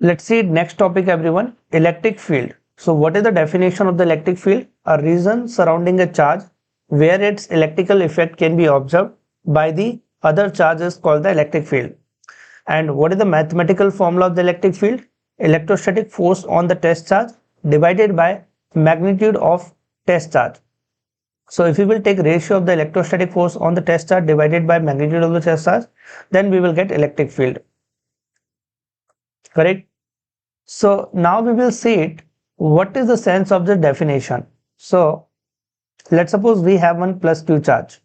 Let's see next topic everyone, electric field. So what is the definition of the electric field? A region surrounding a charge where its electrical effect can be observed by the other charge is called the electric field. And what is the mathematical formula of the electric field? Electrostatic force on the test charge divided by magnitude of test charge. So if we will take ratio of the electrostatic force on the test charge divided by magnitude of the test charge, then we will get electric field. Correct? So now we will see it. What is the sense of the definition? So let's suppose we have one plus Q charge.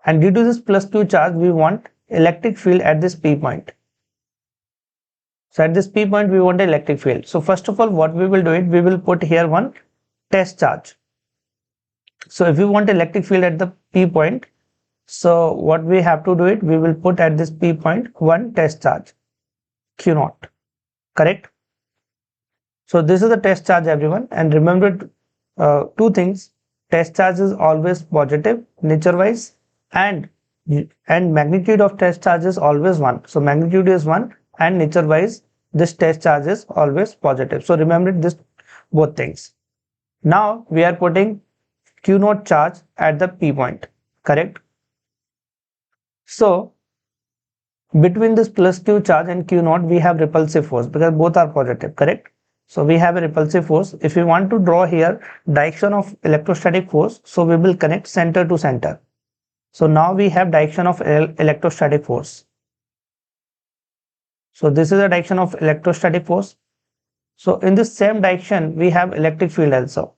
And due to this plus Q charge, we want electric field at this P point. So at this P point, we want electric field. So first of all, what we will do it, we will put here one test charge. So if we want electric field at the P point, so what we have to do it, we will put at this P point one test charge, Q naught, correct? So this is the test charge everyone, and remember two things, test charge is always positive nature wise, and magnitude of test charge is always 1. So magnitude is 1 and nature wise this test charge is always positive. So remember this both things. Now we are putting Q naught charge at the P point, correct? So between this plus Q charge and Q naught we have repulsive force because both are positive, correct? So we have a repulsive force. If we want to draw here direction of electrostatic force, so we will connect center to center. So now we have direction of electrostatic force. So this is the direction of electrostatic force. So in this same direction, we have electric field also.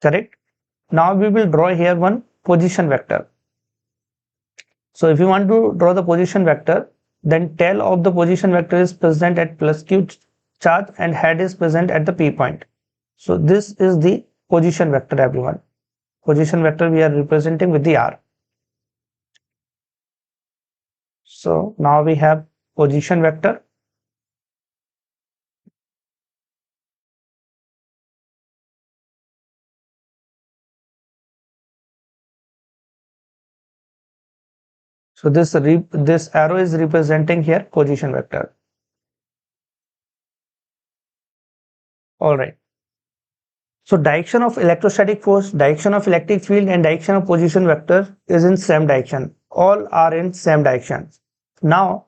Correct? Now we will draw here one position vector. So if you want to draw the position vector, then tail of the position vector is present at plus Q charge and head is present at the P point. So this is the position vector everyone. Position vector we are representing with the R. So now we have position vector. So this arrow is representing here position vector. All right. So direction of electrostatic force, direction of electric field and direction of position vector is in same direction. All are in same direction. Now,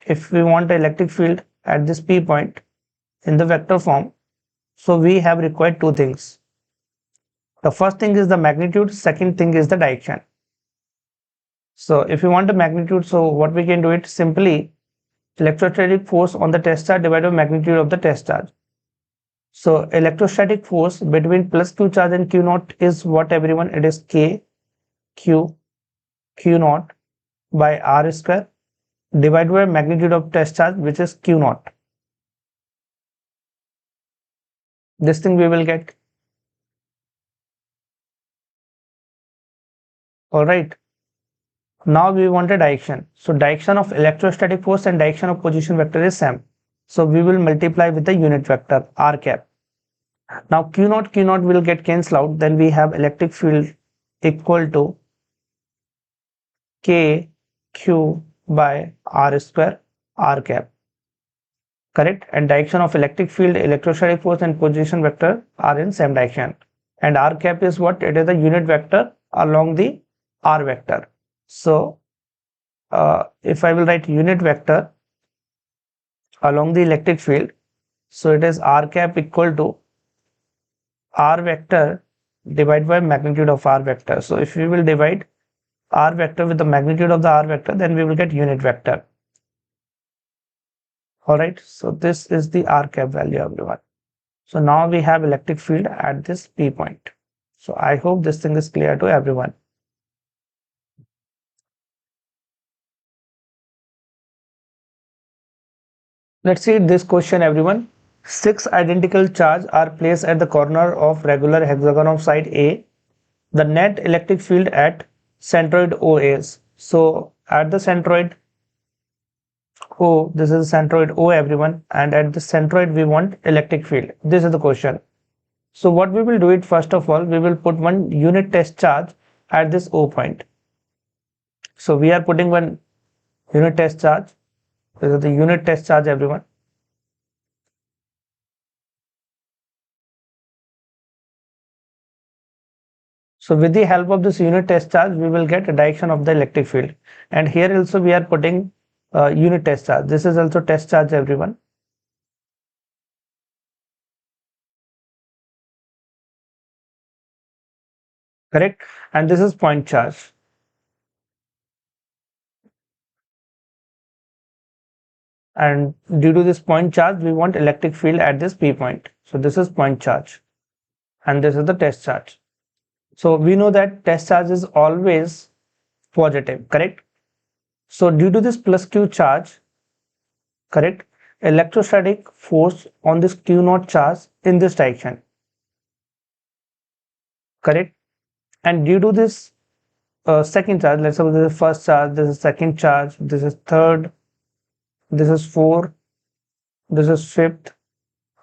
if we want electric field at this P point in the vector form, so we have required two things. The first thing is the magnitude, second thing is the direction. So if you want the magnitude, so what we can do it simply electrostatic force on the test charge divided by magnitude of the test charge. So electrostatic force between plus Q charge and Q naught is what everyone? It is K Q naught by R square divided by magnitude of test charge, which is Q naught. This thing we will get. All right. Now we want a direction. So direction of electrostatic force and direction of position vector is same. So we will multiply with the unit vector R cap. Now Q naught will get cancelled out. Then we have electric field equal to K Q by R square R cap. Correct? And direction of electric field, electrostatic force and position vector are in same direction. And R cap is what? It is the unit vector along the R vector. So if I will write unit vector along the electric field, so it is R cap equal to R vector divided by magnitude of R vector. So if we will divide R vector with the magnitude of the R vector, then we will get unit vector. All right, so this is the R cap value everyone. So now we have electric field at this P point. So I hope this thing is clear to everyone. Let's see this question everyone. 6 identical charges are placed at the corner of regular hexagon of side A. The net electric field at centroid O is. So at the centroid O, this is centroid O everyone, and at the centroid we want electric field. This is the question. So what we will do it, first of all, we will put one unit test charge at this O point. So we are putting one unit test charge. This is the unit test charge, everyone. So with the help of this unit test charge, we will get a direction of the electric field. And here also we are putting unit test charge. This is also test charge, everyone. Correct? And this is point charge. And due to this point charge, we want electric field at this P point. So this is point charge. And this is the test charge. So we know that test charge is always positive, correct? So due to this plus Q charge, correct, electrostatic force on this Q naught charge in this direction, correct? And due to this second charge, let's suppose this is first charge, this is second charge, this is third, this is fourth, this is fifth,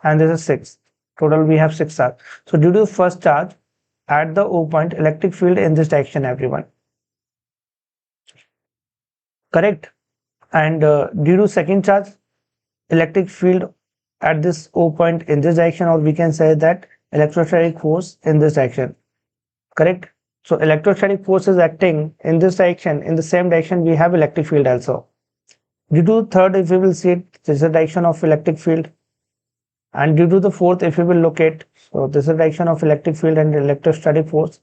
and this is sixth. Total we have 6 charge. So due to the first charge at the O point, electric field in this direction, everyone, correct? And due to second charge, electric field at this O point in this direction, or we can say that electrostatic force in this direction, correct? So electrostatic force is acting in this direction. In the same direction, we have electric field also. Due to third, if we will see it, this is the direction of electric field. And due to the fourth, if we will locate, so this is the direction of electric field and electrostatic force.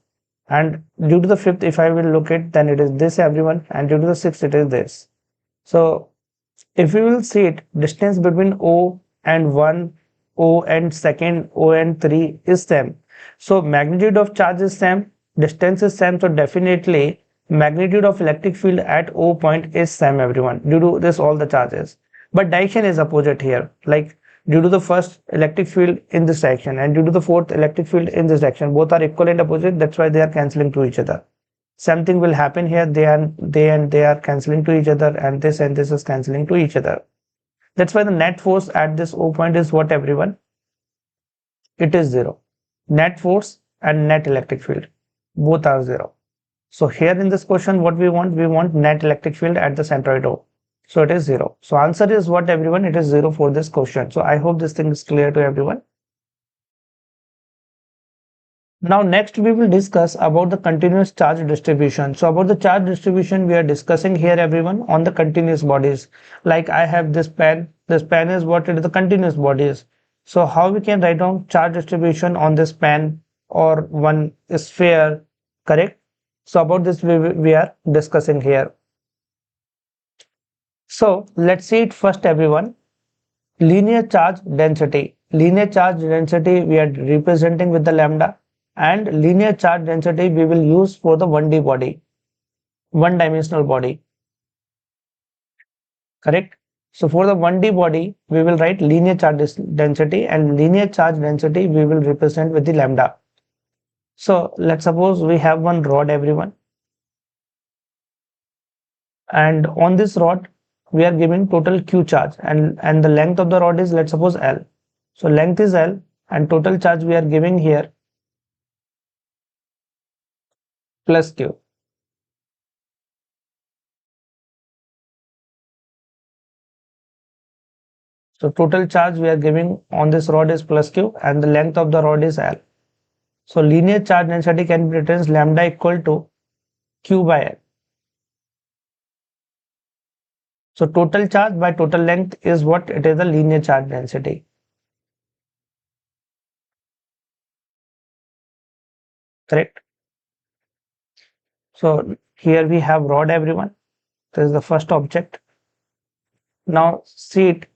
And due to the fifth, if I will locate, then it is this, everyone. And due to the sixth, it is this. So if we will see it, distance between O and 1, O and second, O and 3 is same. So magnitude of charge is same, distance is same. So definitely magnitude of electric field at O point is same, everyone, due to this all the charges. But direction is opposite here. Like due to the first electric field in this direction and due to the fourth electric field in this direction, both are equal and opposite. That's why they are cancelling to each other. Something will happen here. They are cancelling to each other, and this is cancelling to each other. That's why the net force at this O point is what, everyone? It is 0. Net force and net electric field, both are 0. So here in this question, what we want net electric field at the centroid O. So it is 0. So answer is what, everyone? It is 0 for this question. So I hope this thing is clear to everyone. Now next we will discuss about the continuous charge distribution. So about the charge distribution we are discussing here, everyone, on the continuous bodies. Like I have this pen is what? It is the continuous bodies. So how we can write down charge distribution on this pen or one sphere, correct? So about this we are discussing here. So let's see it first, everyone. Linear charge density. Linear charge density we are representing with the lambda, and linear charge density we will use for the 1D body, one dimensional body, correct? So for the 1D body, we will write linear charge density, and linear charge density we will represent with the lambda. So let's suppose we have one rod, everyone, and on this rod we are giving total Q charge, and the length of the rod is, let's suppose, L. So length is L and total charge we are giving here plus Q. So total charge we are giving on this rod is plus Q and the length of the rod is L. So linear charge density can be written as lambda equal to Q by L. So total charge by total length is what? It is the linear charge density. Correct? So here we have rod, everyone. This is the first object. Now see it,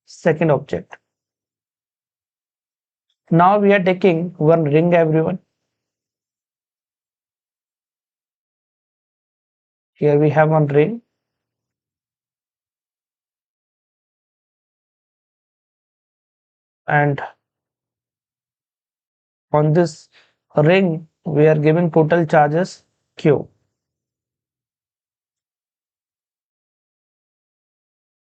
second object. Now we are taking one ring, everyone. Here we have one ring. And on this ring, we are giving total charges Q.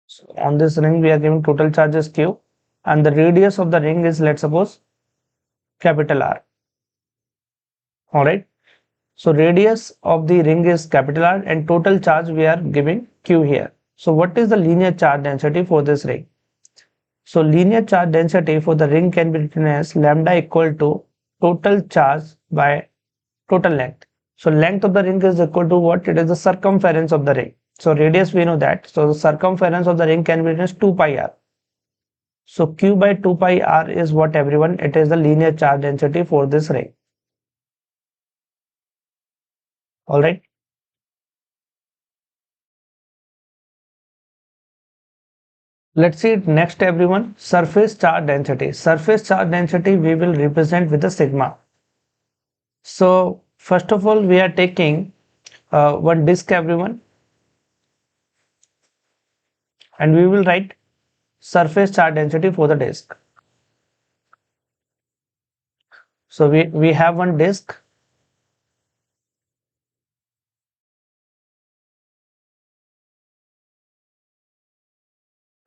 So on this ring, we are giving total charges Q, and the radius of the ring is, let's suppose, capital R. All right. So radius of the ring is capital R and total charge we are giving Q here. So what is the linear charge density for this ring? So linear charge density for the ring can be written as lambda equal to total charge by total length. So length of the ring is equal to what? It is the circumference of the ring. So radius we know that. So the circumference of the ring can be written as 2 pi r. So Q by 2 pi r is what, everyone? It is the linear charge density for this ring. Alright. Let's see it next, everyone. Surface charge density. Surface charge density we will represent with the sigma. So first of all, we are taking one disk, everyone, and we will write surface charge density for the disk. So we have one disk,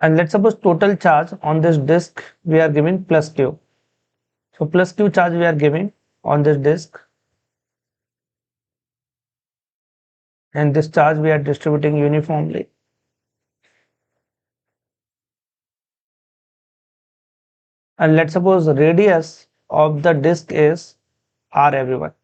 and let's suppose total charge on this disk we are giving plus Q. So plus Q charge we are giving on this disk, and this charge we are distributing uniformly. And let's suppose the radius of the disk is R, everyone.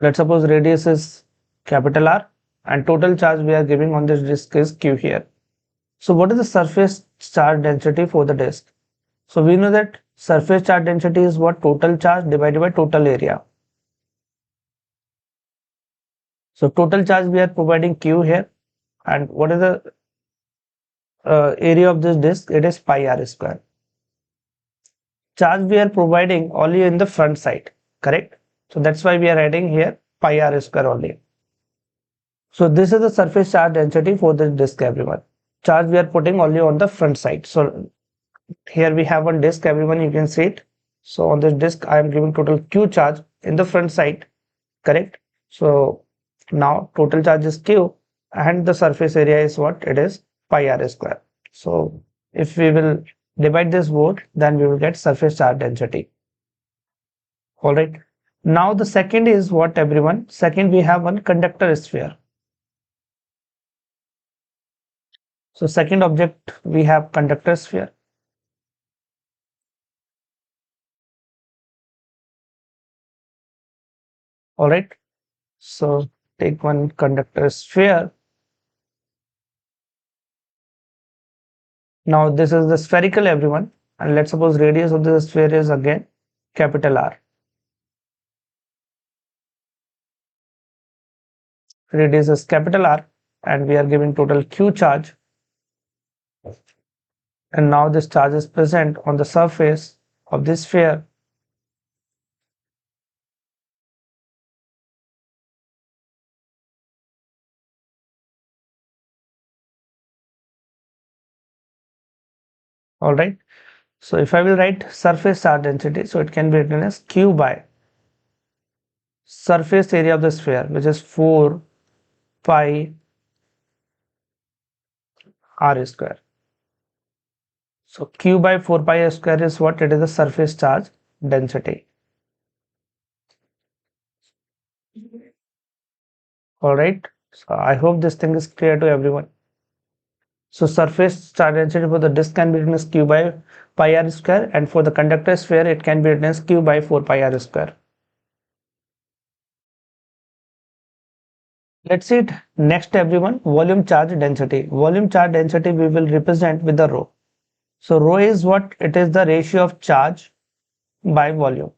Let's suppose radius is capital R and total charge we are giving on this disk is Q here. So what is the surface charge density for the disk? So we know that surface charge density is what? Total charge divided by total area. So total charge we are providing Q here, and what is the area of this disk? It is pi r square. Charge we are providing only in the front side, correct? So that's why we are adding here pi r square only. So this is the surface charge density for this disk, everyone. Charge we are putting only on the front side. So here we have one disk, everyone, you can see it. So on this disk I am giving total Q charge in the front side, correct? So now total charge is Q and the surface area is what? It is pi r square. So if we will divide this both, then we will get surface charge density. All right. Now the second is what, everyone? Second, we have one conductor sphere. So second object we have conductor sphere. All right. So take one conductor sphere. Now this is the spherical, everyone, and let's suppose radius of the sphere is again capital R. Radius is capital R and we are giving total Q charge, and now this charge is present on the surface of this sphere. All right. So if I will write surface charge density, so it can be written as Q by surface area of the sphere, which is 4 pi r square. So Q by 4 pi r square is what? It is the surface charge density. All right. So I hope this thing is clear to everyone. So surface charge density for the disk can be written as Q by pi r square, and for the conductor sphere it can be written as Q by 4 pi r square. Let's see it next, everyone. Volume charge density. Volume charge density we will represent with the rho. So rho is what? It is the ratio of charge by volume,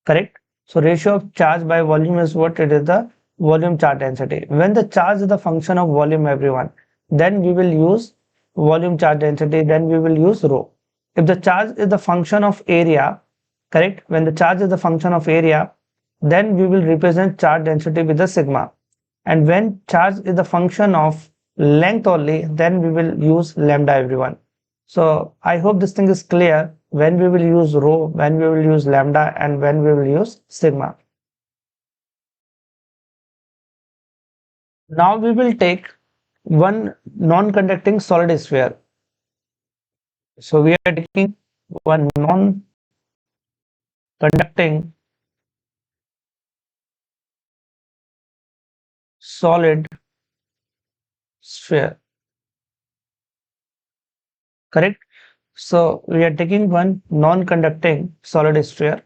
correct? So ratio of charge by volume is what? It is the volume charge density. When the charge is the function of volume, everyone, then we will use volume charge density, then we will use rho. If the charge is the function of area, correct? When the charge is the function of area, then we will represent charge density with the sigma. And when charge is the function of length only, then we will use lambda, everyone. So I hope this thing is clear, when we will use rho, when we will use lambda, and when we will use sigma. Now we will take one non-conducting solid sphere. So we are taking one non-conducting solid sphere, correct? So we are taking one non-conducting solid sphere.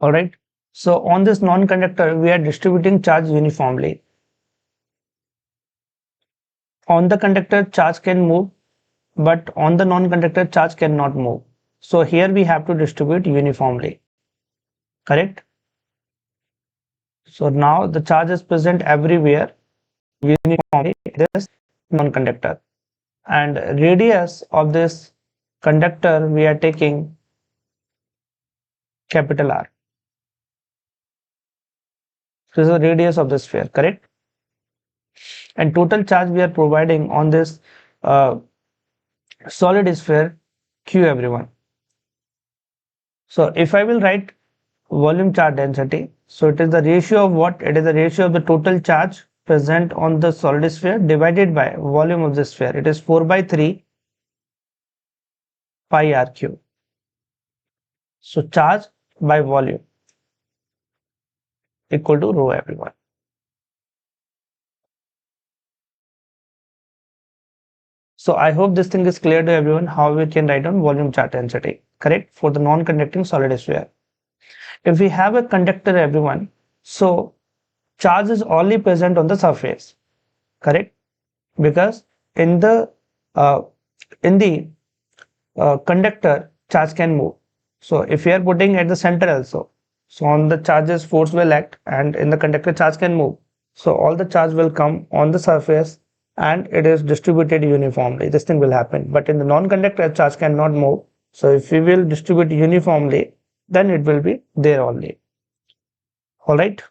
All right. So on this non-conductor, we are distributing charge uniformly. On the conductor, charge can move, but on the non-conductor, charge cannot move. So here we have to distribute uniformly, correct? So now the charge is present everywhere uniformly in this non-conductor. And radius of this conductor, we are taking capital R. This is the radius of the sphere, correct? And total charge we are providing on this uh, solid sphere Q, everyone. So if I will write volume charge density, so it is the ratio of what? It is the ratio of the total charge present on the solid sphere divided by volume of the sphere. It is 4 by 3 pi r cube. So charge by volume equal to rho, everyone. So I hope this thing is clear to everyone how we can write down volume charge density, correct, for the non-conducting solid sphere. If we have a conductor, everyone, so charge is only present on the surface, correct, because in the uh, conductor, charge can move. So if we are putting at the center also, so on the charges force will act, and in the conductor charge can move. So all the charge will come on the surface and it is distributed uniformly. This thing will happen. But in the non-conductor, charge cannot move. So if we will distribute uniformly, then it will be there only. All right.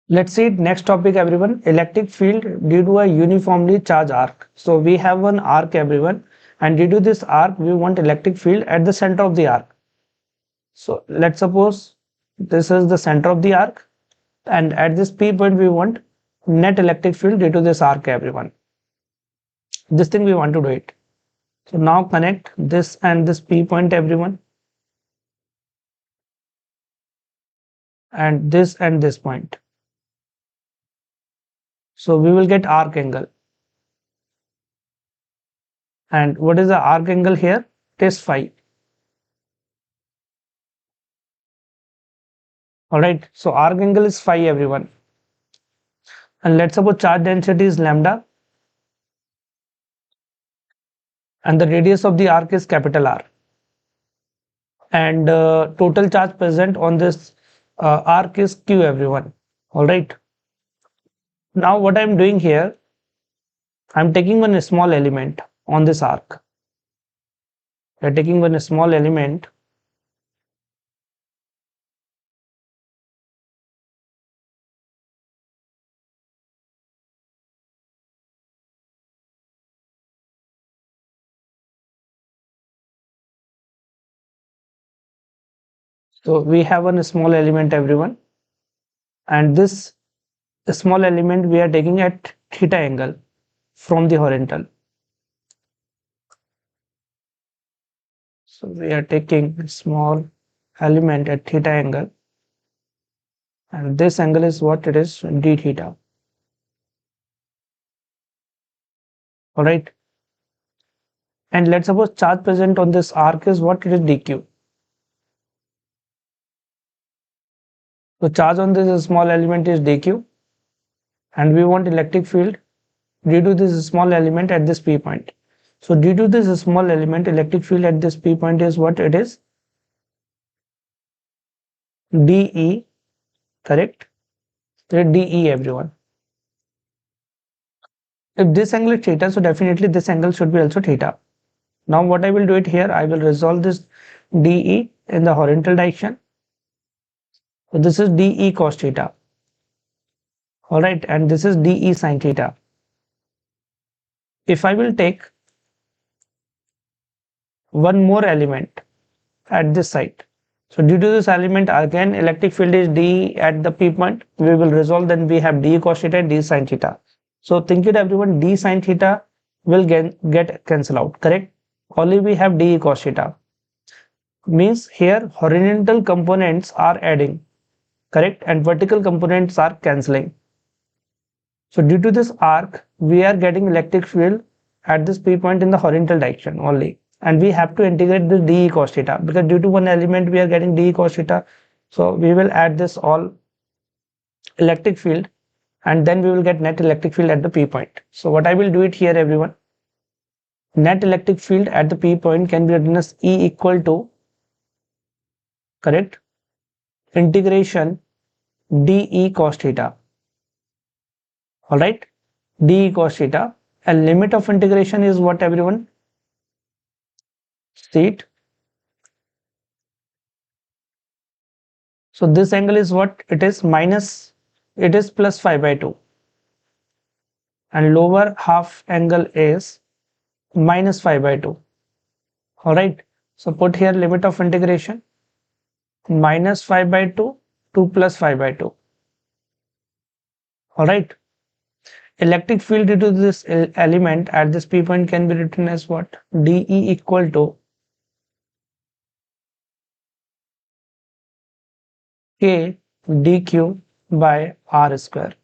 Let's see next topic, everyone. Electric field due to a uniformly charged arc. So we have one arc, everyone, and due to this arc we want electric field at the center of the arc. So let's suppose this is the center of the arc, and at this P point we want net electric field due to this arc, everyone. This thing we want to do it. So now connect this and this P point, everyone, and this point. So we will get arc angle. And what is the arc angle here? It is phi. All right. So arc angle is phi, everyone. And let's suppose charge density is lambda, and the radius of the arc is capital R, and total charge present on this arc is Q, everyone. All right. Now what I'm doing here, I'm taking one small element on this arc. We're taking one small element so we have one small element, everyone, and this small element we are taking at theta angle from the horizontal. So we are taking small element at theta angle, and this angle is what it is, d theta. All right. And let's suppose charge present on this arc is what? It is dq. So charge on this small element is dq, and we want electric field due to this small element at this P point. So due to this small element, electric field at this P point is what it is? dE, correct? So dE, everyone. If this angle is theta, so definitely this angle should be also theta. Now what I will do it here, I will resolve this dE in the horizontal direction. So this is dE cos theta. All right, and this is dE sin theta. If I will take one more element at this side, So due to this element, again electric field is d at the P point. We will resolve, then we have d cos theta, d sin theta. So think it everyone, d sin theta will get cancelled out, correct? Only we have d cos theta. Means here horizontal components are adding, correct? And vertical components are cancelling. So due to this arc, we are getting electric field at this P point in the horizontal direction only. And we have to integrate this dE cos theta, because due to one element we are getting dE cos theta. So we will add this all electric field, and then we will get net electric field at the P point. So what I will do it here everyone, net electric field at the P point can be written as E equal to, correct, integration dE cos theta. All right, dE cos theta, and limit of integration is what everyone? See it. So this angle is what it is, minus, it is plus 5 by 2, and lower half angle is minus 5 by 2. All right, so put here limit of integration minus 5 by 2 to plus 5 by 2. All right, electric field due to this element at this P point can be written as what? dE equal to K dq by r square,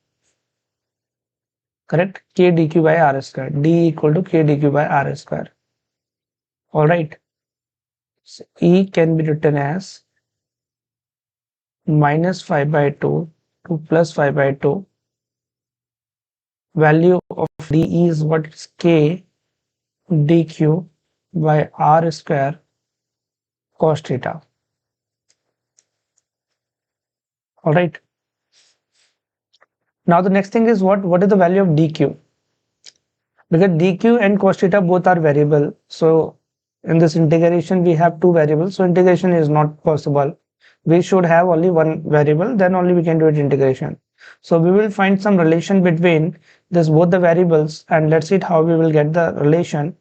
correct? K dq by r square, d equal to K dq by r square. All right, so E can be written as minus 5 by 2 to plus 5 by 2. Value of dE is what is K dq by r square cos theta. All right. Now the next thing is what is the value of dq? Because dq and cos theta both are variable. So in this integration we have two variables. So integration is not possible. We should have only one variable, then only we can do it integration. So we will find some relation between this both the variables, and let's see how we will get the relation.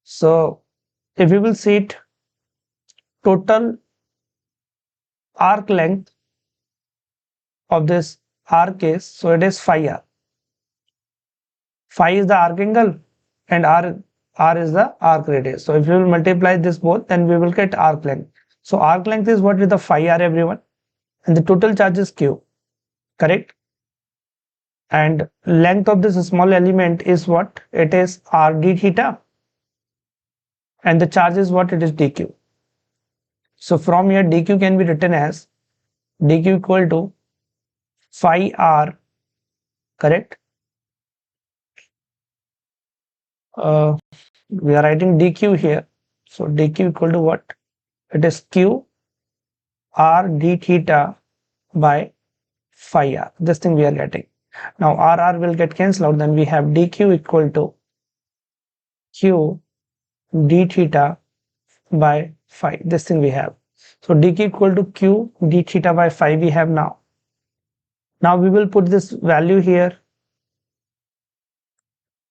So if we will see it, total arc length of this arc is, so it is phi r. Phi is the arc angle and r is the arc radius. So if we will multiply this both, then we will get arc length. So arc length is what? With the phi r everyone, and the total charge is q, correct? And length of this small element is what? It is r d theta, and the charge is what? It is dq. So from here dq can be written as dq equal to phi r, correct? We are writing dq here, so dq equal to what? It is q r d theta by phi r. This thing we are getting. Now r will get cancelled out, then we have dq equal to q d theta by phi. This thing we have. So dq equal to q d theta by phi we have now. Now we will put this value here.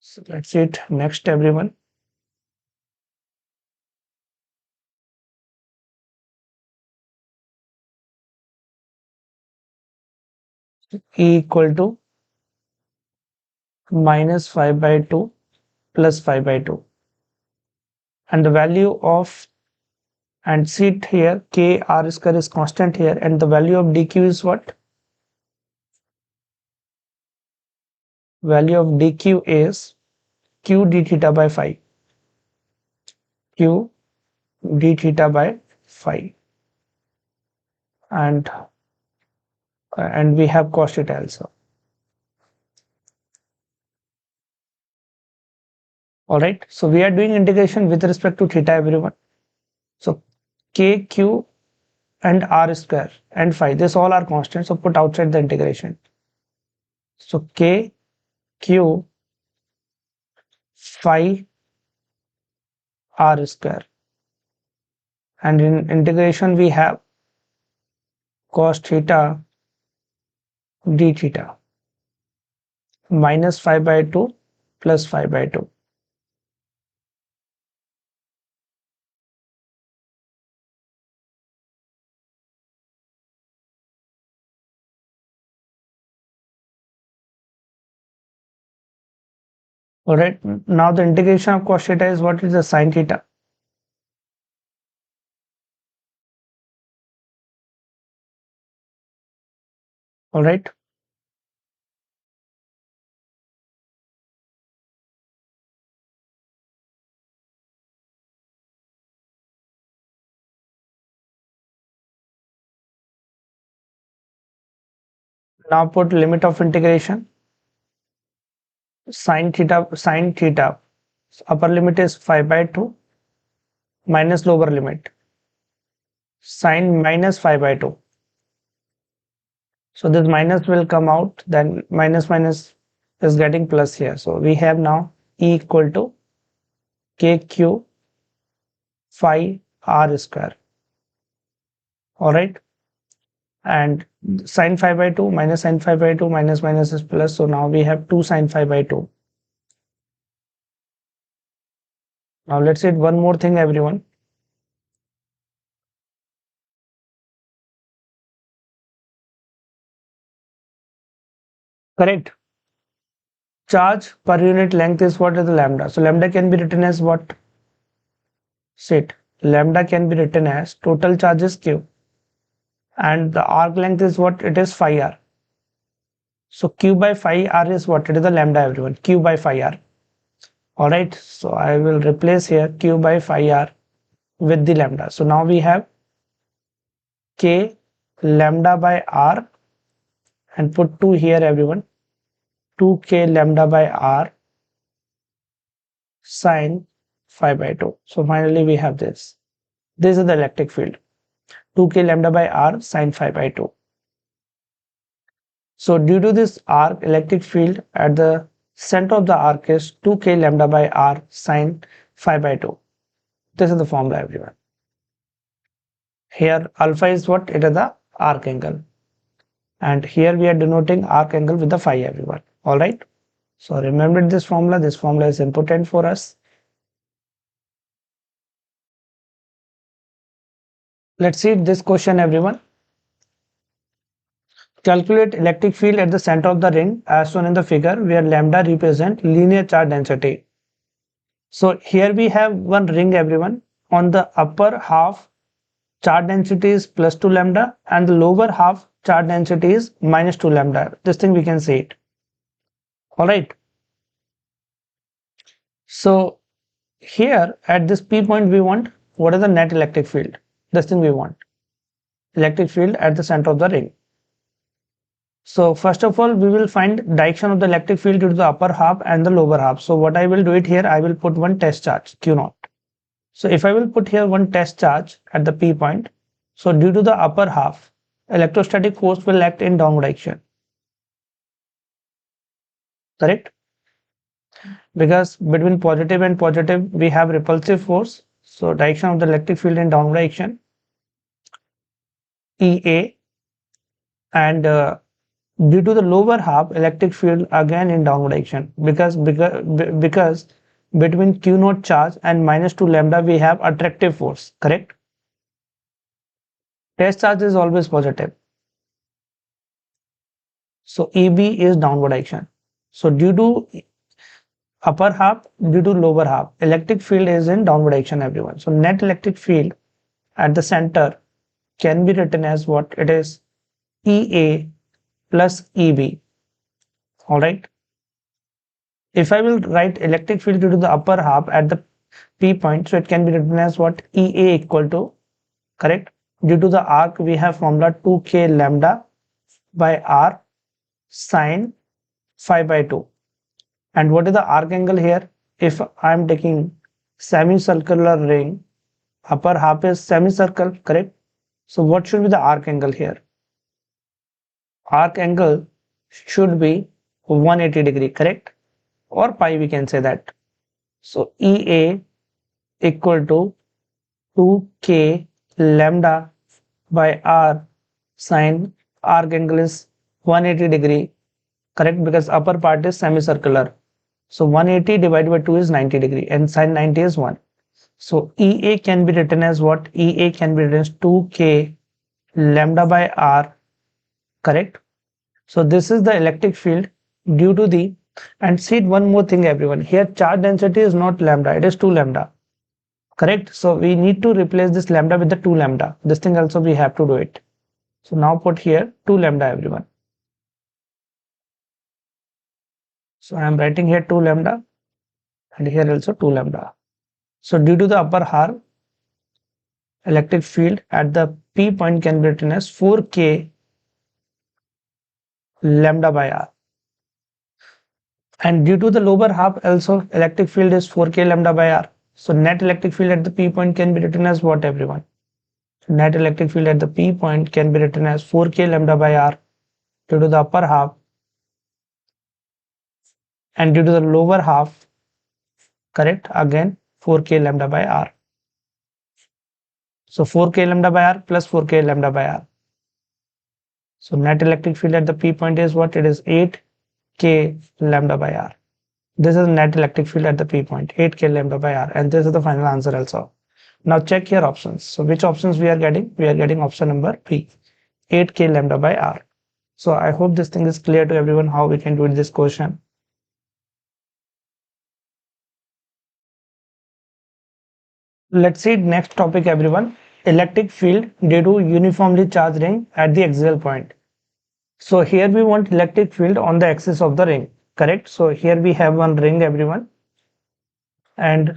So let's see it next everyone. E equal to minus 5 by 2 plus 5 by 2, and the value of, and see here k r square is constant here, and the value of dq is what? Value of dq is q d theta by phi. Q d theta by phi, and we have cos theta also. All right, so we are doing integration with respect to theta everyone. So k, q and r square and phi, this all are constants, so put outside the integration. So k, q, phi, r square, and in integration we have cos theta d theta minus 5 by 2 plus 5 by 2. All right. Now the integration of cos theta is what is the sin theta. All right. Now put limit of integration. Sin theta. Upper limit is 5 by 2 minus lower limit. Sin minus 5 by 2. So this minus will come out, then minus minus is getting plus here. So we have now E equal to KQ phi R square. All right. And sin 5 by 2 minus sin 5 by 2 minus minus is plus. So now we have 2 sin 5 by 2. Now let's see one more thing, everyone. Correct. Charge per unit length is what is the lambda. So lambda can be written as what? Sit. Lambda can be written as total charge is Q. And the arc length is what? It is phi r. So Q by phi r is what? It is the lambda, everyone. Q by phi r. All right. So I will replace here Q by phi r with the lambda. So now we have K lambda by r and put 2 here, everyone. 2K lambda by r sine phi by 2. So finally we have this. This is the electric field. 2K lambda by r sine phi by 2. So due to this arc, electric field at the center of the arc is 2K lambda by r sine phi by 2. This is the formula, everyone. Here alpha is what? It is the arc angle. And here we are denoting arc angle with the phi, everyone. All right. So remember this formula. This formula is important for us. Let's see this question, everyone. Calculate electric field at the center of the ring as shown in the figure where lambda represent linear charge density. So here we have one ring, everyone. On the upper half, charge density is plus 2 lambda and the lower half charge density is minus 2 lambda. This thing we can see it. All right. So here at this P point we want what is the net electric field. This thing we want. Electric field at the center of the ring. So first of all, we will find direction of the electric field due to the upper half and the lower half. So what I will do it here, I will put one test charge Q0. So if I will put here one test charge at the P point, so due to the upper half, electrostatic force will act in downward direction. Correct? Because between positive and positive, we have repulsive force. So direction of the electric field in downward direction, EA, and due to the lower half, electric field again in downward direction because between Q0 charge and minus 2 lambda we have attractive force. Correct? Test charge is always positive. So EB is downward direction. So due to upper half, due to lower half, electric field is in downward direction, everyone. So net electric field at the center can be written as what? It is EA plus EB. All right. If I will write electric field due to the upper half at the P point, so it can be written as what? EA equal to, correct? Due to the arc, we have formula 2K lambda by r sine phi by 2. And what is the arc angle here? If I am taking semicircular ring, upper half is semicircle, correct? So what should be the arc angle here? Arc angle should be 180 degree, correct? Or pi, we can say that. So EA equal to 2K lambda by r sine arc angle is 180 degree, correct? Because upper part is semicircular. So 180 divided by 2 is 90 degree and sine 90 is 1. So EA can be written as what? EA can be written as 2K lambda by r, correct? So this is the electric field due to the And see one more thing everyone, here charge density is not lambda, it is 2 lambda, correct? So we need to replace this lambda with the 2 lambda. This thing also we have to do it. So now put here 2 lambda everyone. So I am writing here 2 lambda and here also 2 lambda. So due to the upper half, electric field at the P point can be written as 4k lambda by r. And due to the lower half also electric field is 4k lambda by r. So net electric field at the P point can be written as what everyone? Net electric field at the P point can be written as 4k lambda by r due to the upper half, and due to the lower half, correct, again 4k lambda by r. So 4k lambda by r plus 4k lambda by r. So net electric field at the P point is what? It is 8k lambda by r. This is net electric field at the P point, 8k lambda by r, and this is the final answer also. Now check your options. So which options we are getting? We are getting option number B, 8k lambda by r. So I hope this thing is clear to everyone how we can do this question. Let's see next topic everyone, electric field due to uniformly charged ring at the axial point. So here we want electric field on the axis of the ring, correct? So here we have one ring everyone, and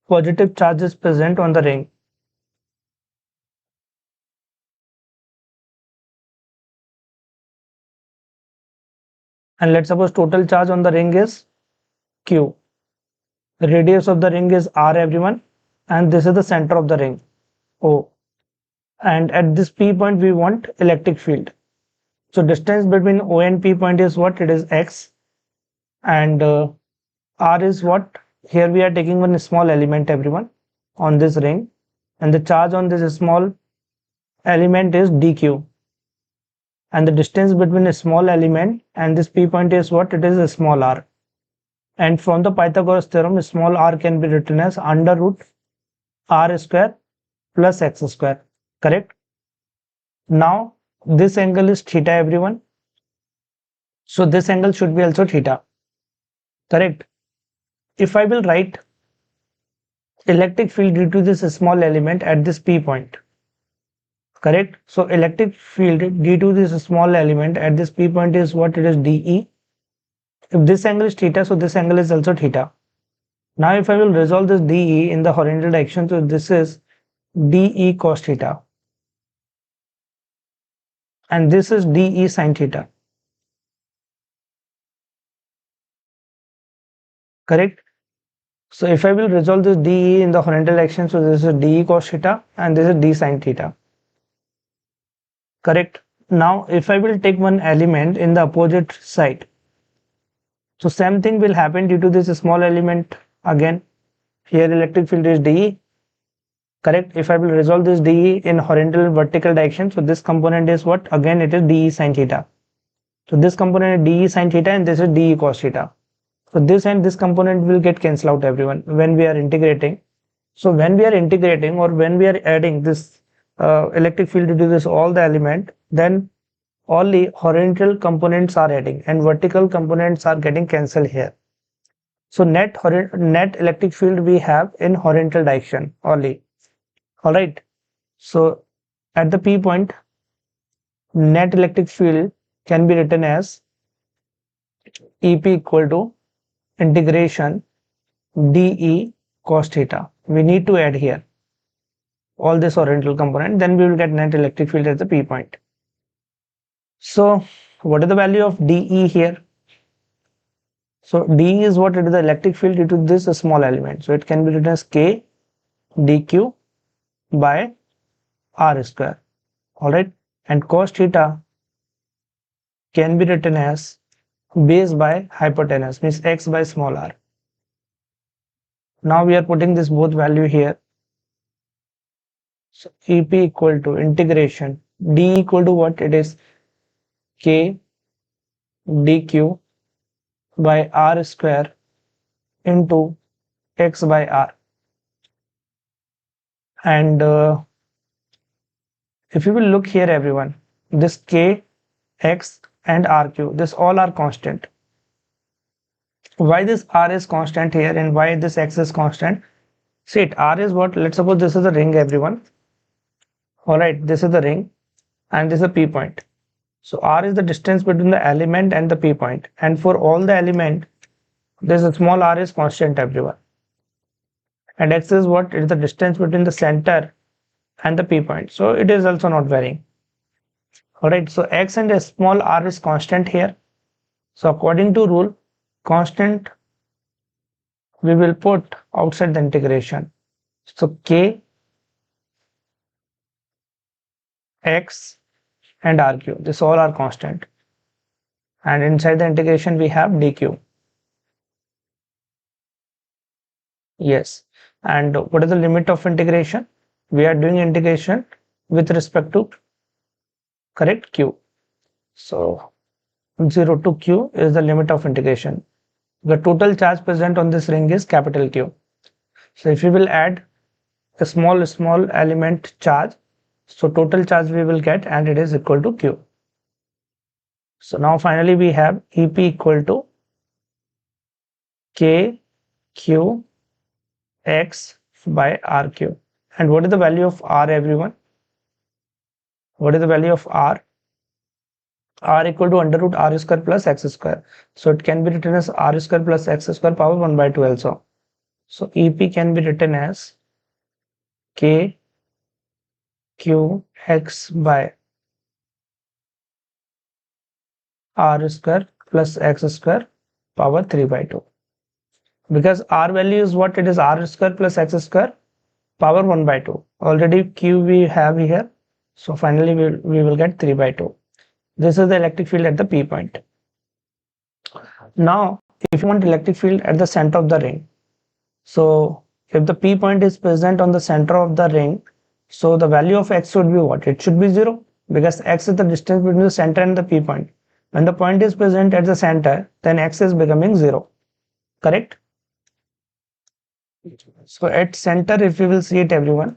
positive charge is present on the ring. And let's suppose total charge on the ring is Q. The radius of the ring is R everyone, and this is the center of the ring, O. And at this P point we want electric field. So distance between O and P point is what? It is X, and R is what? Here we are taking one small element everyone on this ring, and the charge on this small element is dq, and the distance between a small element and this P point is what? It is a small r. And from the Pythagoras theorem, small r can be written as under root r square plus x square, correct? Now this angle is theta everyone, so this angle should be also theta, correct? If I will write electric field due to this small element at this P point, correct? So electric field due to this small element at this P point is what? It is dE. If this angle is theta, so this angle is also theta. Now if I will resolve this dE in the horizontal direction, so this is dE cos theta, and this is dE sin theta, correct? So if I will resolve this dE in the horizontal direction, so this is dE cos theta and this is d sin theta, correct? Now if I will take one element in the opposite side, so same thing will happen due to this small element. Again here electric field is dE, correct? If I will resolve this dE in horizontal vertical direction, so this component is what? Again it is dE sin theta. So this component is dE sin theta and this is dE cos theta. So this and this component will get cancelled out everyone when we are integrating. So when we are integrating or when we are adding this electric field to this all the element, then only horizontal components are adding and vertical components are getting cancelled here. So net electric field we have in horizontal direction only. All right. So at the P point, net electric field can be written as EP equal to integration dE cos theta. We need to add here all this horizontal component, then we will get net electric field at the P point. So what is the value of dE here? So dE is what? It is the electric field due to this small element. So it can be written as K dQ by R square. All right. And cos theta can be written as base by hypotenuse, means x by small r. Now we are putting this both value here. So EP equal to integration d equal to what? It is K dQ by r square into x by r. And if you will look here everyone, this K, x and RQ, this all are constant. Why this R is constant here and why this X is constant? See it, R is what? Let's suppose this is a ring, everyone. Alright, this is the ring and this is a P point. So R is the distance between the element and the P point. And for all the element, this small r is constant, everyone. And X is what? It is the distance between the center and the P point. So it is also not varying. Alright, so X and a small r is constant here. So according to rule, constant we will put outside the integration. So K, X and RQ, this all are constant. And inside the integration we have dq. Yes. And what is the limit of integration? We are doing integration with respect to, correct, q. So 0 to q is the limit of integration. The total charge present on this ring is capital Q. So if we will add a small element charge, so total charge we will get, and it is equal to Q. So now finally we have EP equal to K Q X by RQ. And what is the value of R, everyone? What is the value of R? R equal to under root R square plus X square. So it can be written as R square plus X square power 1 by 2 also. So EP can be written as K Q X by R square plus X square power 3 by 2. Because R value is what? It is R square plus X square power 1 by 2. Already Q we have here. So finally we will get 3 by 2. This is the electric field at the P point. Now, if you want electric field at the center of the ring, so if the P point is present on the center of the ring, so the value of X should be what? It should be 0, because X is the distance between the center and the P point. When the point is present at the center, then X is becoming 0, correct? So at center, if we will see it, everyone,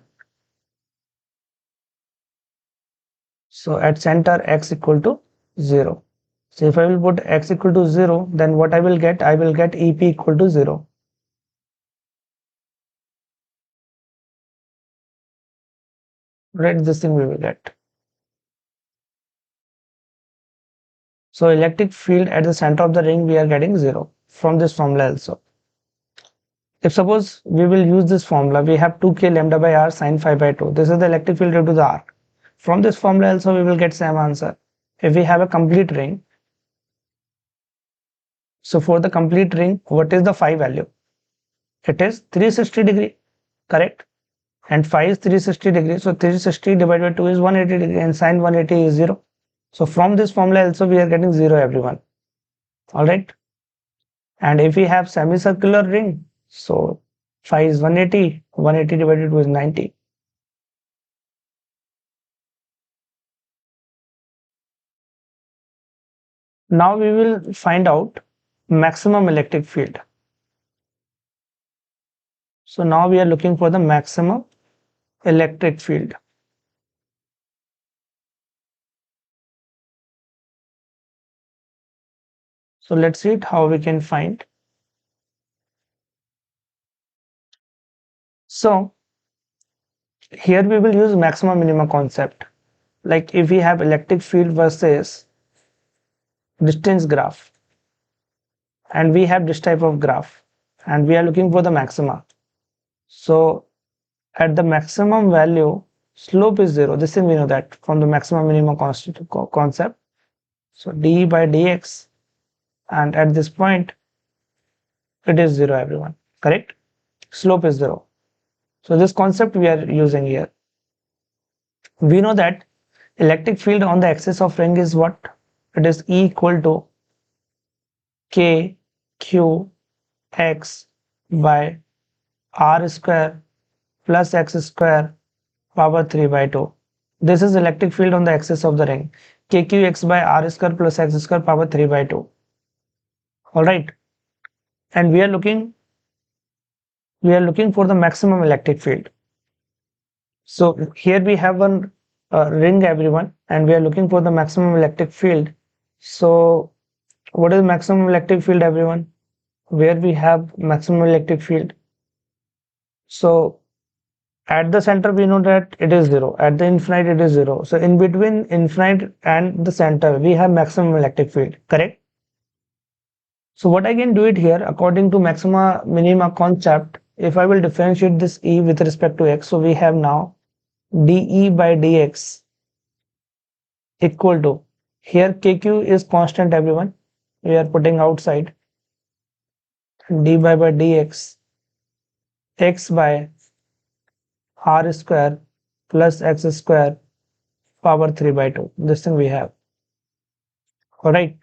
so at center X equal to 0. So if I will put X equal to 0, then what I will get? I will get EP equal to 0. Right, this thing we will get. So electric field at the center of the ring, we are getting 0 from this formula also. If suppose we will use this formula, we have 2k lambda by r sine phi by 2. This is the electric field due to the arc. From this formula also we will get same answer. If we have a complete ring, so for the complete ring, what is the phi value? It is 360 degree, correct? And phi is 360 degree. So 360 divided by 2 is 180 degree, and sine 180 is 0. So from this formula also we are getting 0, everyone. Alright. And if we have semicircular ring, so phi is 180, 180 divided by 2 is 90. Now we will find out maximum electric field. So now we are looking for the maximum electric field. So let's see how we can find. So here we will use maximum minimum concept. Like if we have electric field versus distance graph, and we have this type of graph, and we are looking for the maxima. So at the maximum value, slope is 0. This thing we know that from the maximum minimum concept. So d by dx, and at this point it is 0, everyone, correct? Slope is 0. So this concept we are using here. We know that electric field on the axis of ring is what? It is E equal to K Q X by R square plus X square power 3 by 2. This is electric field on the axis of the ring. KQX by R square plus X square power 3 by 2. Alright. And we are looking for the maximum electric field. So here we have one ring, everyone, and we are looking for the maximum electric field. So what is maximum electric field, everyone? where we have maximum electric field. So at the center we know that it is 0, at the infinite it is 0. So in between infinite and the center we have maximum electric field, correct? So what I can do it here according to maxima minima concept, if I will differentiate this E with respect to x, so we have now dE by dx equal to, here kq is constant everyone, we are putting outside, dy by dx x by r square plus x square power 3 by 2. This thing we have. Alright.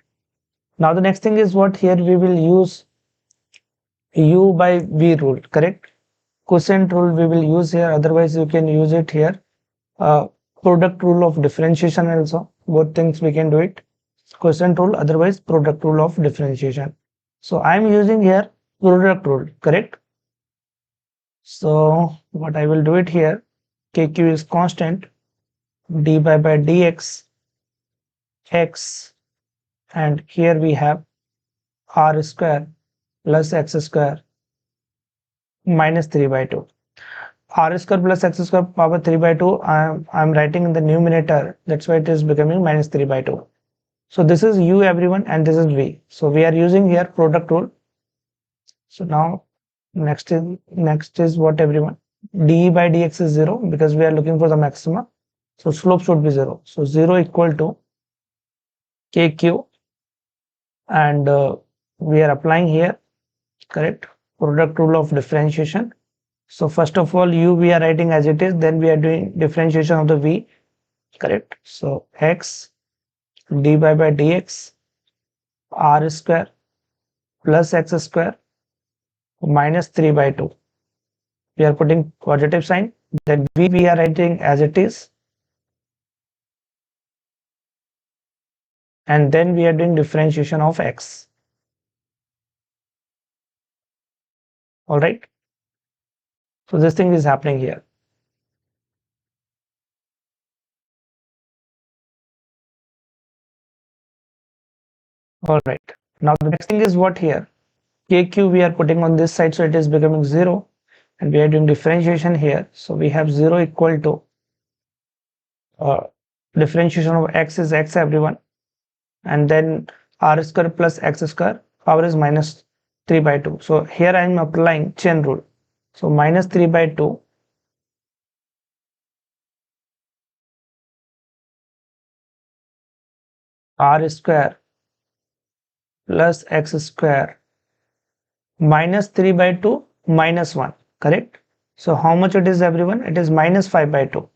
Now the next thing is what, here we will use u by v rule, correct? Quotient rule we will use here, otherwise you can use it here. Product rule of differentiation also, both things we can do it. Quotient rule, otherwise product rule of differentiation. So I am using here product rule, correct? So what I will do it here, kq is constant, dy by dx x, and here we have r square plus x square minus 3 by 2. R square plus x square power 3 by 2, I'm writing in the numerator, that's why it is becoming minus 3 by 2. So this is u everyone and this is v. So we are using here product rule. So now next is what everyone, dE by dx is 0 because we are looking for the maxima. So slope should be 0. So 0 equal to kq, and we are applying here, correct, product rule of differentiation. So first of all u we are writing as it is, then we are doing differentiation of the v, correct. So x dy by dx r square plus x square minus 3 by 2. We are putting positive sign, then v we are writing as it is, and then we are doing differentiation of x. All right. So this thing is happening here. All right. Now the next thing is what here, kq we are putting on this side, so it is becoming 0, and we are doing differentiation here. So we have 0 equal to differentiation of x is x everyone, and then r square plus x square power is minus 3 by 2. So here I am applying chain rule. So minus 3 by 2 r square plus x square minus 3 by 2 minus 1, correct? So how much it is everyone? It is minus 5 by 2.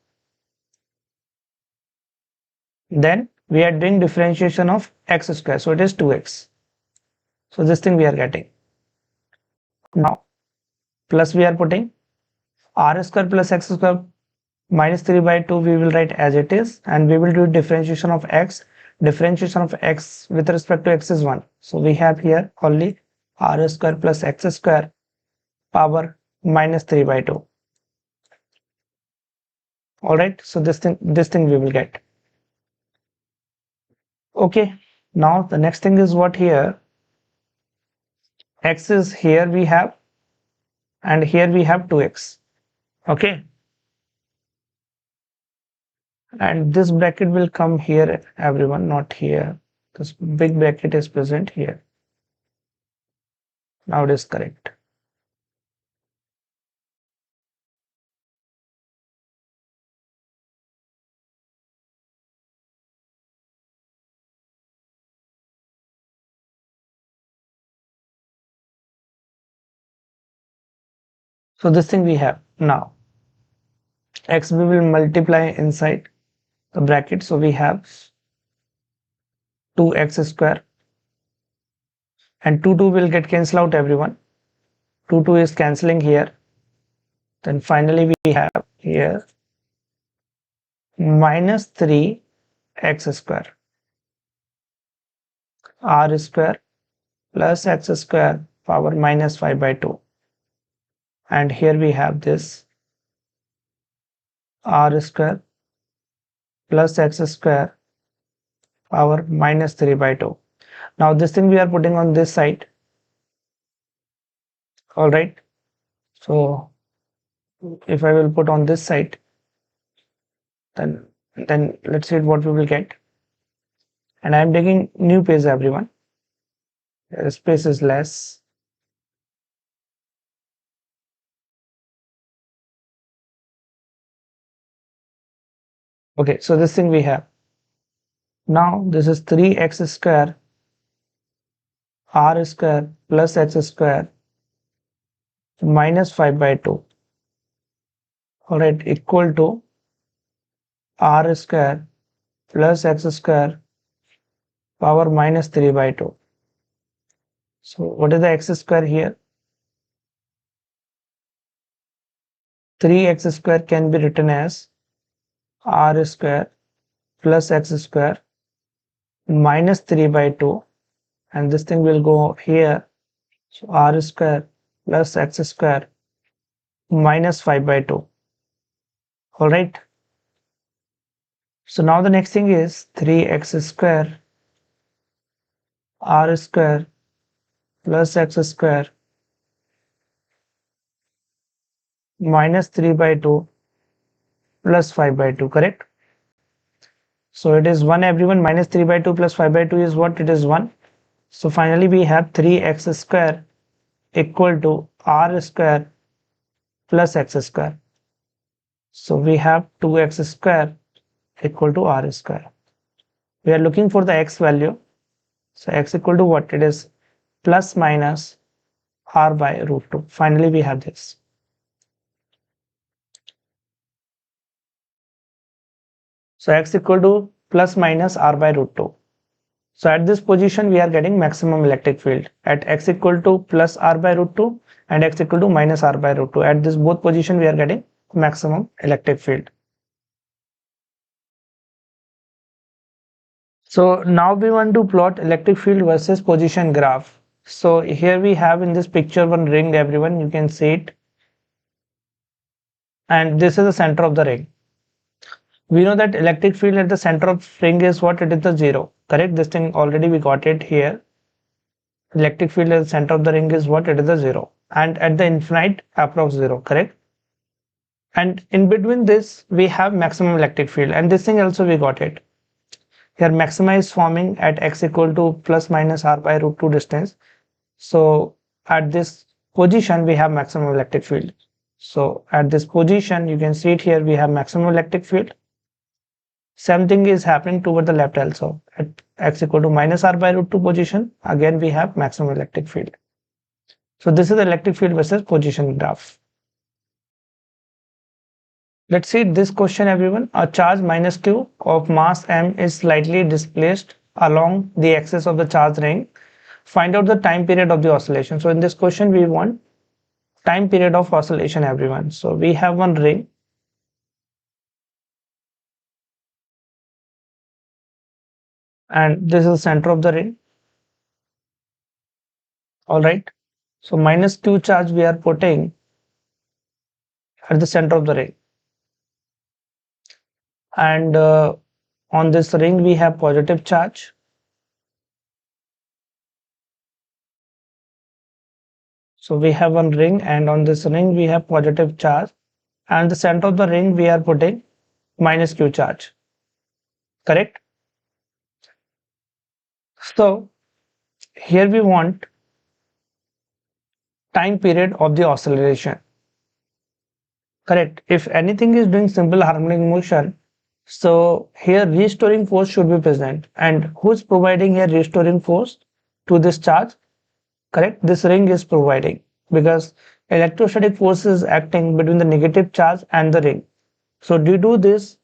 Then we are doing differentiation of x square, so it is 2x. So this thing we are getting. Now plus we are putting r square plus x square minus 3 by 2 we will write as it is, and we will do differentiation of x. Differentiation of x with respect to x is 1. So we have here only r square plus x square power minus 3 by 2. All right. So this thing we will get. Okay. Now the next thing is what here, x is here we have, and here we have 2x. Okay. And this bracket will come here everyone, not here. This big bracket is present here. Now it is correct. So this thing we have. Now x we will multiply inside the bracket, so we have 2x square, and 2 will get cancelled out everyone. 2 is cancelling here. Then finally we have here minus 3x square r square plus x square power minus 5 by 2, and here we have this r square plus x square power minus 3 by 2. Now this thing we are putting on this side, All right. So if I will put on this side, then let's see what we will get. And I'm taking new page, everyone. Space is less. Okay, so this thing we have. Now this is 3x square r square plus x square minus 5 by 2. All right, equal to r square plus x square power minus 3 by 2. So what is the x square here? 3x square can be written as r square plus x square minus 3 by 2, and this thing will go here. So r square plus x square minus 5 by 2. All right. So now the next thing is 3x square r square plus x square minus 3 by 2 plus 5 by 2, correct? So it is 1, everyone. Minus 3 by 2 plus 5 by 2 is what? It is 1. So finally we have 3x square equal to r square plus x square. So we have 2x square equal to r square. We are looking for the x value. So x equal to what? It is plus minus r by root 2. Finally we have this. So x equal to plus minus r by root 2. So at this position we are getting maximum electric field at x equal to plus r by root 2 and x equal to minus r by root 2. At this both position we are getting maximum electric field. So now we want to plot electric field versus position graph. So here we have in this picture one ring, everyone, you can see it, and this is the center of the ring. We know that electric field at the center of ring is what? It is the 0, correct? This thing already we got it here. Electric field at the center of the ring is what? It is the 0, and at the infinite approx 0, correct? And in between this we have maximum electric field, and this thing also we got it. Here maxima is forming at x equal to plus minus r by root 2 distance. So at this position we have maximum electric field. So at this position you can see it here, we have maximum electric field. Same thing is happening toward the left also. At x equal to minus r by root 2 position, again we have maximum electric field. So this is the electric field versus position graph. Let's see this question, everyone. A charge minus q of mass m is slightly displaced along the axis of the charge ring. Find out the time period of the oscillation. So in this question we want time period of oscillation, everyone. So we have one ring, and this is the center of the ring. All right. So minus q charge we are putting at the center of the ring, and on this ring we have positive charge. So we have one ring, and on this ring we have positive charge, and the center of the ring we are putting minus q charge, correct? So here we want time period of the oscillation, correct? If anything is doing simple harmonic motion, so here restoring force should be present, and who's providing here restoring force to this charge? Correct, this ring is providing, because electrostatic force is acting between the negative charge and the ring. So due to this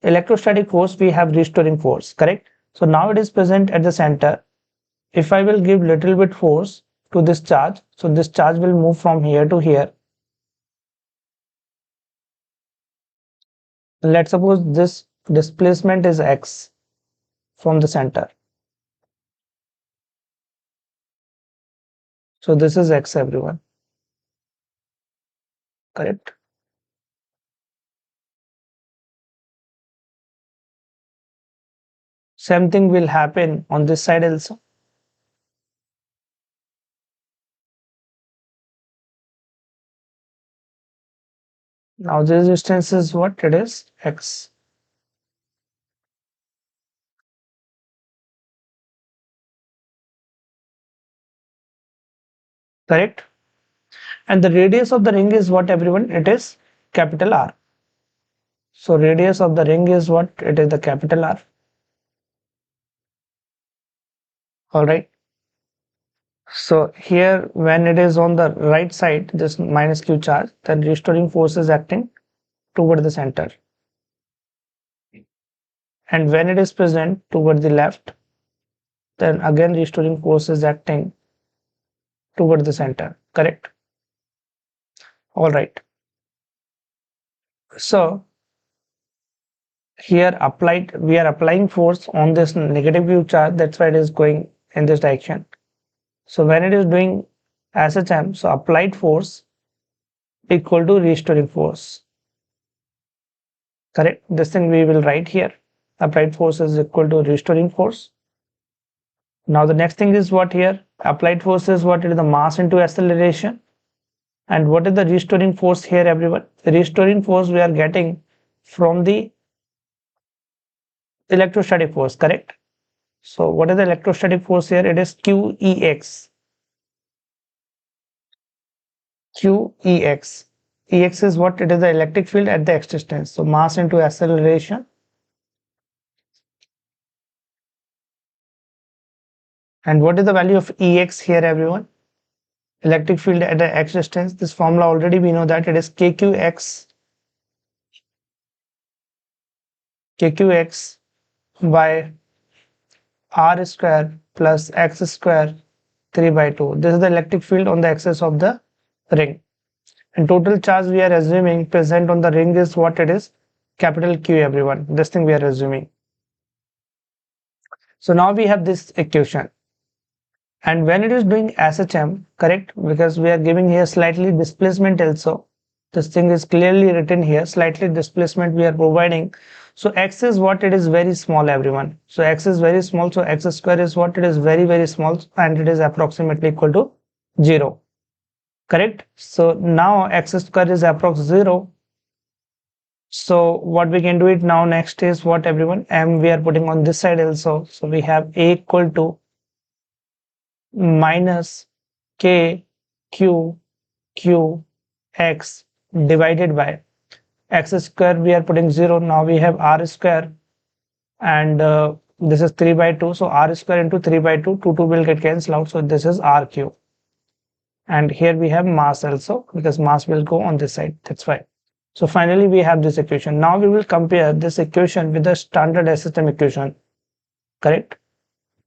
electrostatic force we have restoring force, correct? So now it is present at the center. If I will give little bit force to this charge, so this charge will move from here to here. Let's suppose this displacement is x from the center. So this is x, everyone, correct? Same thing will happen on this side also. Now this distance is what it is, x. Correct? And the radius of the ring is what, everyone? It is capital R. So radius of the ring is what? It is the capital R. All right. So here when it is on the right side, this minus q charge, then restoring force is acting toward the center. And when it is present toward the left, then again restoring force is acting toward the center. Correct? All right. So here we are applying force on this negative q charge, that's why it is going in this direction. So when it is doing SHM, so applied force equal to restoring force. Correct? This thing we will write here. Applied force is equal to restoring force. Now the next thing is what here? Applied force is what? It is the mass into acceleration. And what is the restoring force here, everyone? The restoring force we are getting from the electrostatic force, correct? So what is the electrostatic force here? It is QEX. QEX. EX is what? It is the electric field at the x distance. So mass into acceleration. And what is the value of EX here, everyone? Electric field at the x distance. This formula already we know that it is KQX by R square plus x square 3 by 2. This is the electric field on the axis of the ring. And total charge we are assuming present on the ring is what it is? Capital Q, everyone. This thing we are assuming. So now we have this equation. And when it is doing SHM, correct? Because we are giving here slightly displacement also. This thing is clearly written here, slightly displacement we are providing. So x is what? It is very small, everyone. So x is very small. So x square is what? It is very, very small, and it is approximately equal to 0. Correct? So now x square is approx 0. So what we can do it now next is what, everyone? M we are putting on this side also. So we have a equal to minus k q q x divided by x square we are putting 0. Now we have r square, and this is 3 by 2. So r square into 3 by 2, 2 will get cancelled out. So this is rq. And here we have mass also, because mass will go on this side. That's why. So finally we have this equation. Now we will compare this equation with the standard SHM equation. Correct?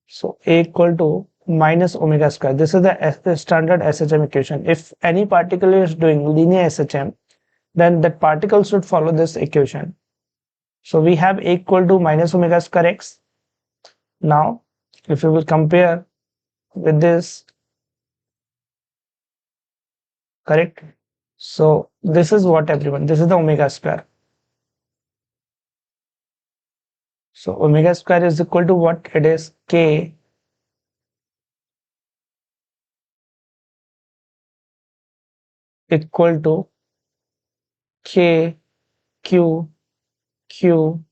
So a equal to minus omega square. This is the standard SHM equation. If any particle is doing linear SHM, then that particle should follow this equation. So we have a equal to minus omega square x. Now if we will compare with this, correct? So this is what, everyone? This is the omega square. So omega square is equal to what? It is k equal to k q q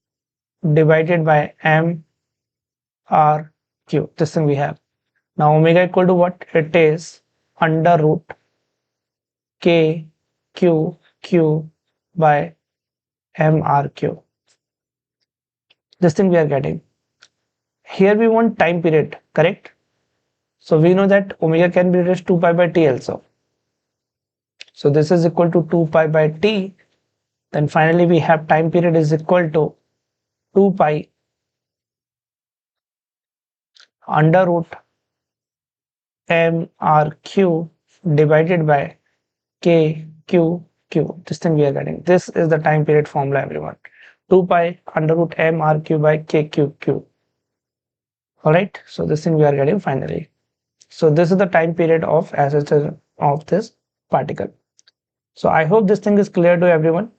divided by m r q. This thing we have. Now omega equal to what? It is under root k q q by m r q. This thing we are getting. Here we want time period, correct? So we know that omega can be raised to 2 pi by t also. So this is equal to 2 pi by t. Then finally we have time period is equal to 2 pi under root mrq divided by k q q. This thing we are getting. This is the time period formula, everyone. 2 pi under root mrq by k q q. Alright, so this thing we are getting finally. So this is the time period of SHM of this particle. So I hope this thing is clear to everyone.